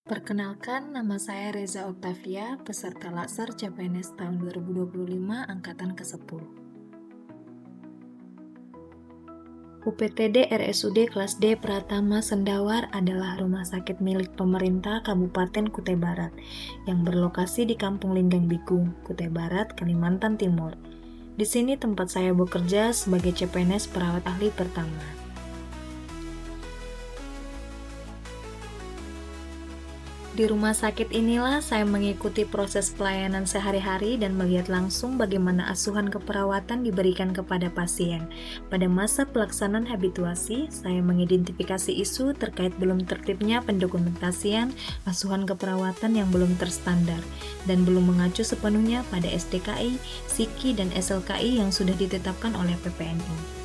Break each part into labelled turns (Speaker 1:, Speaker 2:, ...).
Speaker 1: Perkenalkan, nama saya Reza Oktavia, peserta Latsar CPNS tahun 2025, angkatan ke-10. UPTD RSUD kelas D Pratama Sendawar adalah rumah sakit milik pemerintah Kabupaten Kutai Barat yang berlokasi di Kampung Linggang Bigung, Kutai Barat, Kalimantan Timur. Di sini tempat saya bekerja sebagai CPNS perawat ahli pertama. Di rumah sakit inilah saya mengikuti proses pelayanan sehari-hari dan melihat langsung bagaimana asuhan keperawatan diberikan kepada pasien. Pada masa pelaksanaan habituasi, saya mengidentifikasi isu terkait belum tertibnya pendokumentasian asuhan keperawatan yang belum terstandar dan belum mengacu sepenuhnya pada SDKI, SIKI, dan SLKI yang sudah ditetapkan oleh PPNI.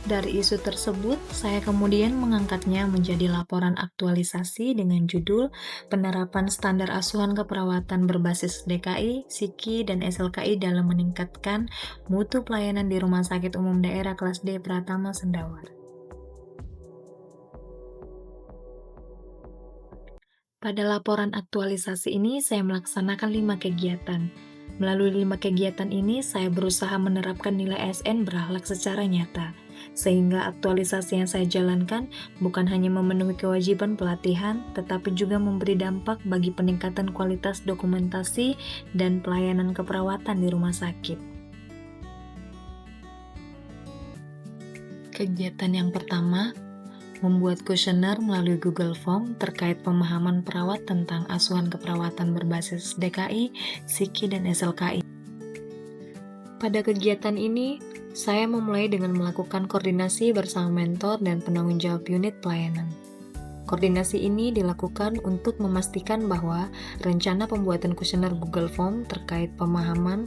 Speaker 1: Dari isu tersebut, saya kemudian mengangkatnya menjadi laporan aktualisasi dengan judul Penerapan Standar Asuhan Keperawatan Berbasis DKI, SIKI, dan SLKI dalam meningkatkan mutu pelayanan di Rumah Sakit Umum Daerah Kelas D Pratama Sendawar. Pada laporan aktualisasi ini, saya melaksanakan 5 kegiatan. Melalui 5 kegiatan ini, saya berusaha menerapkan nilai ASN berakhlak secara nyata, sehingga aktualisasi yang saya jalankan bukan hanya memenuhi kewajiban pelatihan, tetapi juga memberi dampak bagi peningkatan kualitas dokumentasi dan pelayanan keperawatan di rumah sakit. Kegiatan yang pertama, membuat kuesioner melalui Google Form terkait pemahaman perawat tentang asuhan keperawatan berbasis DKI, SIKI, dan SLKI. Pada kegiatan ini, saya memulai dengan melakukan koordinasi bersama mentor dan penanggung jawab unit pelayanan. Koordinasi ini dilakukan untuk memastikan bahwa rencana pembuatan kuesioner Google Form terkait pemahaman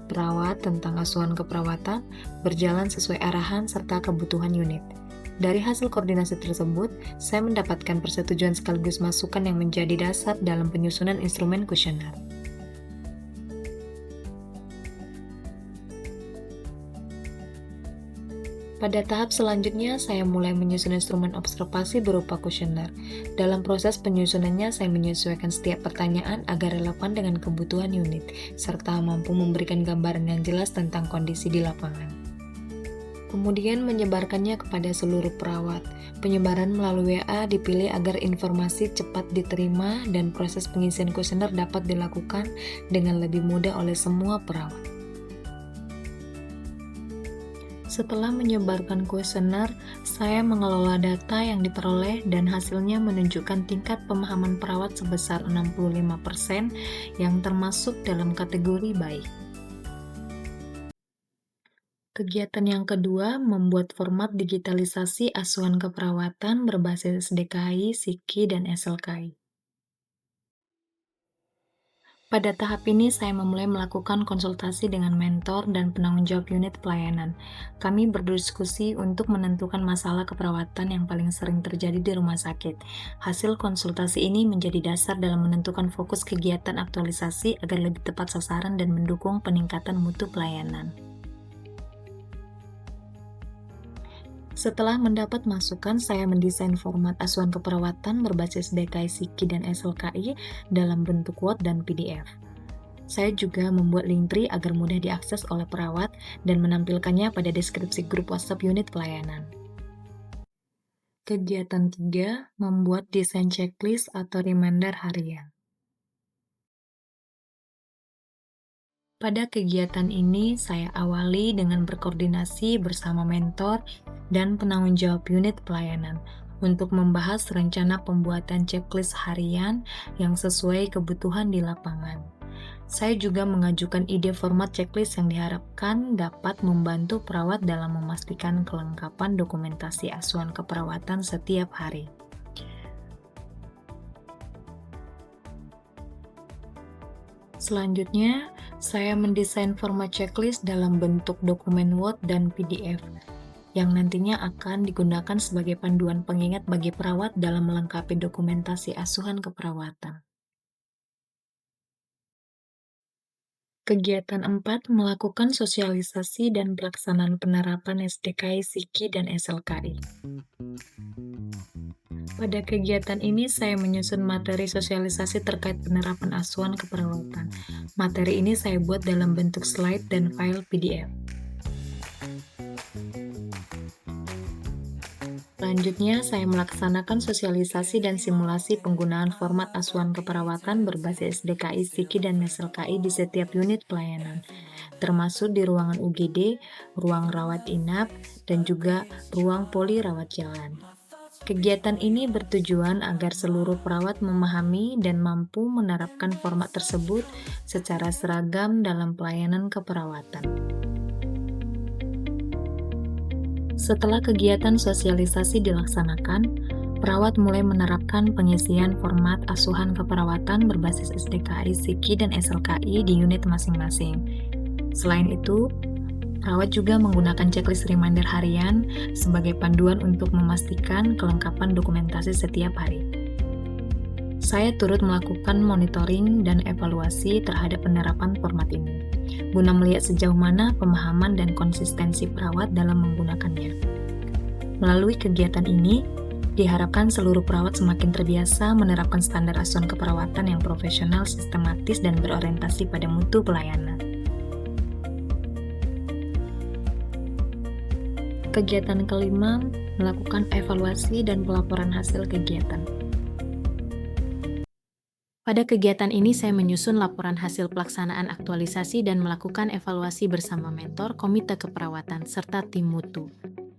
Speaker 1: perawat tentang asuhan keperawatan berjalan sesuai arahan serta kebutuhan unit. Dari hasil koordinasi tersebut, saya mendapatkan persetujuan sekaligus masukan yang menjadi dasar dalam penyusunan instrumen kuesioner. Pada tahap selanjutnya, saya mulai menyusun instrumen observasi berupa kuesioner. Dalam proses penyusunannya, saya menyesuaikan setiap pertanyaan agar relevan dengan kebutuhan unit, serta mampu memberikan gambaran yang jelas tentang kondisi di lapangan. Kemudian menyebarkannya kepada seluruh perawat. Penyebaran melalui WA dipilih agar informasi cepat diterima dan proses pengisian kuesioner dapat dilakukan dengan lebih mudah oleh semua perawat. Setelah menyebarkan kuesioner, saya mengelola data yang diperoleh dan hasilnya menunjukkan tingkat pemahaman perawat sebesar 65% yang termasuk dalam kategori baik. Kegiatan yang kedua, membuat format digitalisasi asuhan keperawatan berbasis DKI, SIKI, dan SLKI. Pada tahap ini, saya memulai melakukan konsultasi dengan mentor dan penanggung jawab unit pelayanan. Kami berdiskusi untuk menentukan masalah keperawatan yang paling sering terjadi di rumah sakit. Hasil konsultasi ini menjadi dasar dalam menentukan fokus kegiatan aktualisasi agar lebih tepat sasaran dan mendukung peningkatan mutu pelayanan. Setelah mendapat masukan, saya mendesain format asuhan keperawatan berbasis DKI, SIKI, dan SLKI dalam bentuk Word dan PDF. Saya juga membuat link tree agar mudah diakses oleh perawat dan menampilkannya pada deskripsi grup WhatsApp unit pelayanan. Kegiatan 3, membuat desain checklist atau reminder harian. Pada kegiatan ini, saya awali dengan berkoordinasi bersama mentor dan penanggung jawab unit pelayanan untuk membahas rencana pembuatan checklist harian yang sesuai kebutuhan di lapangan. Saya juga mengajukan ide format checklist yang diharapkan dapat membantu perawat dalam memastikan kelengkapan dokumentasi asuhan keperawatan setiap hari. Selanjutnya, saya mendesain format checklist dalam bentuk dokumen Word dan PDF, yang nantinya akan digunakan sebagai panduan pengingat bagi perawat dalam melengkapi dokumentasi asuhan keperawatan. Kegiatan 4, melakukan sosialisasi dan pelaksanaan penerapan SDKI, SIKI, dan SLKI. Pada kegiatan ini, saya menyusun materi sosialisasi terkait penerapan asuhan keperawatan. Materi ini saya buat dalam bentuk slide dan file PDF. Selanjutnya, saya melaksanakan sosialisasi dan simulasi penggunaan format asuhan keperawatan berbasis DKI, SIKI, dan NESEL-KI di setiap unit pelayanan, termasuk di ruangan UGD, ruang rawat inap, dan juga ruang poli rawat jalan. Kegiatan ini bertujuan agar seluruh perawat memahami dan mampu menerapkan format tersebut secara seragam dalam pelayanan keperawatan. Setelah kegiatan sosialisasi dilaksanakan, perawat mulai menerapkan pengisian format asuhan keperawatan berbasis SDKI, SIKI, dan SLKI di unit masing-masing. Selain itu, perawat juga menggunakan checklist reminder harian sebagai panduan untuk memastikan kelengkapan dokumentasi setiap hari. Saya turut melakukan monitoring dan evaluasi terhadap penerapan format ini, guna melihat sejauh mana pemahaman dan konsistensi perawat dalam menggunakannya. Melalui kegiatan ini, diharapkan seluruh perawat semakin terbiasa menerapkan standar asuhan keperawatan yang profesional, sistematis, dan berorientasi pada mutu pelayanan. Kegiatan kelima, melakukan evaluasi dan pelaporan hasil kegiatan. Pada kegiatan ini, saya menyusun laporan hasil pelaksanaan aktualisasi dan melakukan evaluasi bersama mentor, komite keperawatan, serta tim mutu.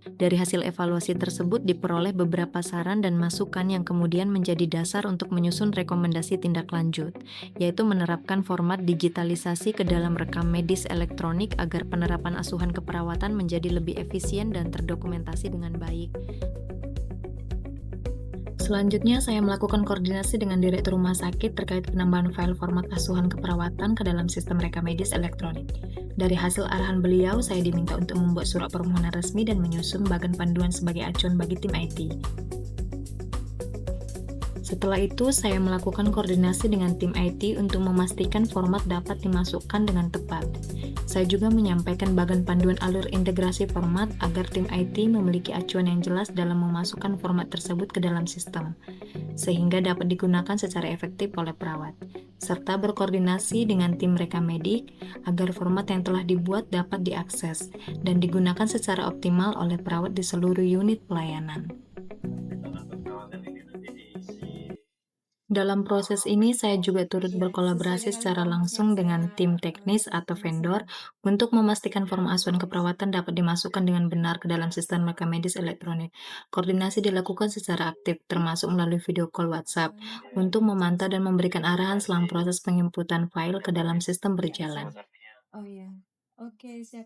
Speaker 1: Dari hasil evaluasi tersebut diperoleh beberapa saran dan masukan yang kemudian menjadi dasar untuk menyusun rekomendasi tindak lanjut, yaitu menerapkan format digitalisasi ke dalam rekam medis elektronik agar penerapan asuhan keperawatan menjadi lebih efisien dan terdokumentasi dengan baik. Selanjutnya, saya melakukan koordinasi dengan Direktur Rumah Sakit terkait penambahan file format asuhan keperawatan ke dalam sistem rekam medis elektronik. Dari hasil arahan beliau, saya diminta untuk membuat surat permohonan resmi dan menyusun bagan panduan sebagai acuan bagi tim IT. Setelah itu, saya melakukan koordinasi dengan tim IT untuk memastikan format dapat dimasukkan dengan tepat. Saya juga menyampaikan bagan panduan alur integrasi format agar tim IT memiliki acuan yang jelas dalam memasukkan format tersebut ke dalam sistem, sehingga dapat digunakan secara efektif oleh perawat, serta berkoordinasi dengan tim rekam medik agar format yang telah dibuat dapat diakses dan digunakan secara optimal oleh perawat di seluruh unit pelayanan. Dalam proses ini, saya juga turut berkolaborasi secara langsung dengan tim teknis atau vendor untuk memastikan format asuhan keperawatan dapat dimasukkan dengan benar ke dalam sistem rekam medis elektronik. Koordinasi dilakukan secara aktif, termasuk melalui video call WhatsApp, untuk memantau dan memberikan arahan selama proses penginputan file ke dalam sistem berjalan.
Speaker 2: Oh iya, oke siap.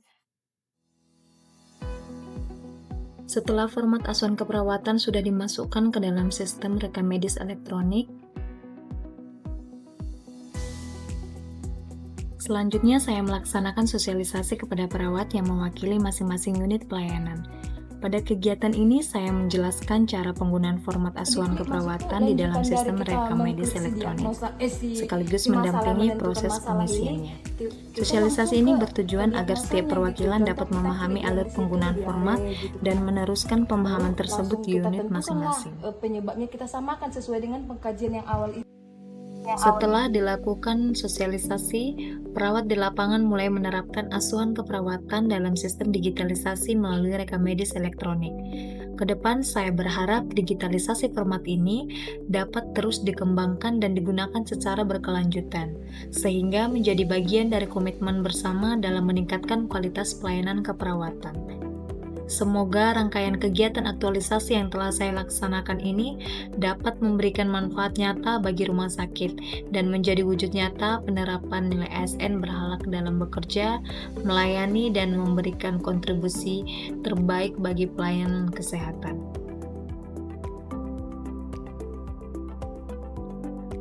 Speaker 1: Setelah format asuhan keperawatan sudah dimasukkan ke dalam sistem rekam medis elektronik, selanjutnya saya melaksanakan sosialisasi kepada perawat yang mewakili masing-masing unit pelayanan. Pada kegiatan ini, saya menjelaskan cara penggunaan format asuhan keperawatan di dalam sistem rekam medis elektronik, sekaligus mendampingi proses pengisiannya. Sosialisasi ini bertujuan agar setiap perwakilan dapat memahami alur penggunaan format dan meneruskan pemahaman tersebut di unit masing-masing.
Speaker 2: Penyebabnya kita samakan sesuai dengan pengkajian yang awal itu.
Speaker 1: Setelah dilakukan sosialisasi, perawat di lapangan mulai menerapkan asuhan keperawatan dalam sistem digitalisasi melalui rekam medis elektronik. Kedepan, saya berharap digitalisasi format ini dapat terus dikembangkan dan digunakan secara berkelanjutan, sehingga menjadi bagian dari komitmen bersama dalam meningkatkan kualitas pelayanan keperawatan. Semoga rangkaian kegiatan aktualisasi yang telah saya laksanakan ini dapat memberikan manfaat nyata bagi rumah sakit dan menjadi wujud nyata penerapan nilai ASN berhalak dalam bekerja, melayani, dan memberikan kontribusi terbaik bagi pelayanan kesehatan.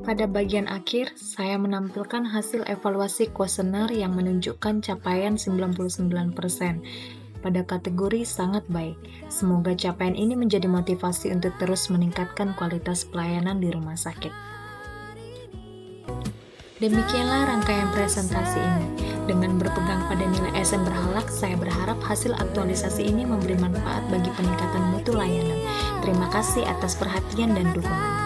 Speaker 1: Pada bagian akhir, saya menampilkan hasil evaluasi kuesioner yang menunjukkan capaian 99%. Pada kategori sangat baik. Semoga capaian ini menjadi motivasi untuk terus meningkatkan kualitas pelayanan di rumah sakit. Demikianlah rangkaian presentasi ini. Dengan berpegang pada nilai ASN berhalak, saya berharap hasil aktualisasi ini memberi manfaat bagi peningkatan mutu layanan. Terima kasih atas perhatian dan dukungan.